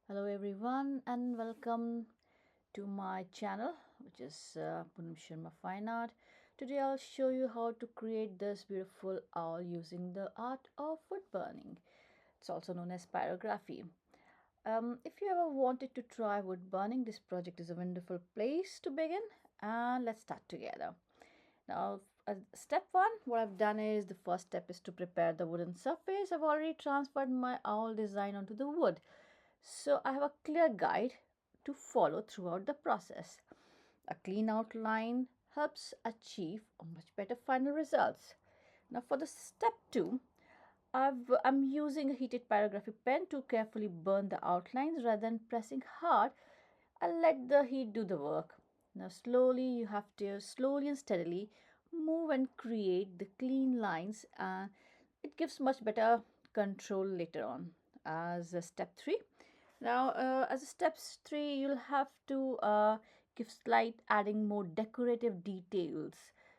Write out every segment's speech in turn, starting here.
Hello everyone and welcome to my channel, which is Poonam Sharma Fine Art. Today I'll show you how to create this beautiful owl using the art of wood burning. It's also known as pyrography. If you ever wanted to try wood burning, this project is a wonderful place to begin, and let's start together. Now, step one, what I've done is the first step is to prepare the wooden surface. I've already transferred my owl design onto the wood. So I have a clear guide to follow throughout the process. A clean outline helps achieve a much better final results. Now for the step two, I'm using a heated pyrography pen to carefully burn the outlines rather than pressing hard. I'll let the heat do the work. Now slowly you have to slowly and steadily move and create the clean lines, and it gives much better control later on. As a step 3, now as a steps 3 you'll have to give slight adding more decorative details,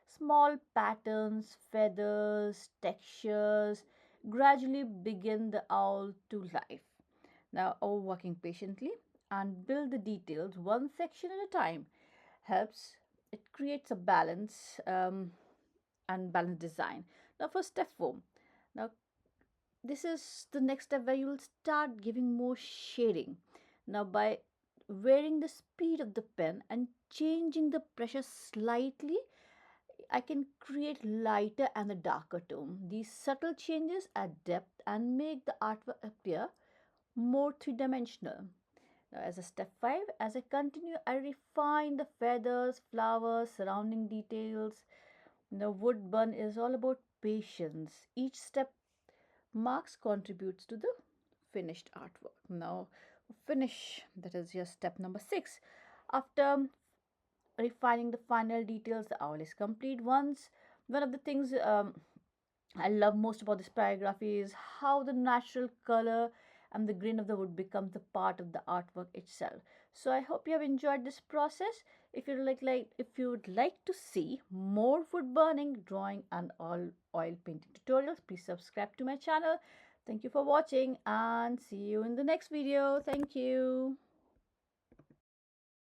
small patterns, feathers, textures, gradually begin the owl to life. Now, working patiently and build the details one section at a time helps. It creates a balance and balanced design. Now, for step 4. Now, this is the next step where you will start giving more shading. Now, by varying the speed of the pen and changing the pressure slightly, I can create lighter and a darker tone. These subtle changes add depth and make the artwork appear more three-dimensional. Now, as a step 5, as I continue, I refine the feathers, flowers, surrounding details. The wood burn is all about patience. Each step marks contributes to the finished artwork. Now, finish, that is your step number 6. After refining the final details, the owl is complete. Once, one of the things I love most about this paragraph is how the natural color and the grain of the wood becomes the part of the artwork itself. So I hope you have enjoyed this process. If you would like to see more wood burning, drawing and oil painting tutorials, please subscribe to my channel. Thank you for watching and see you in the next video. Thank you.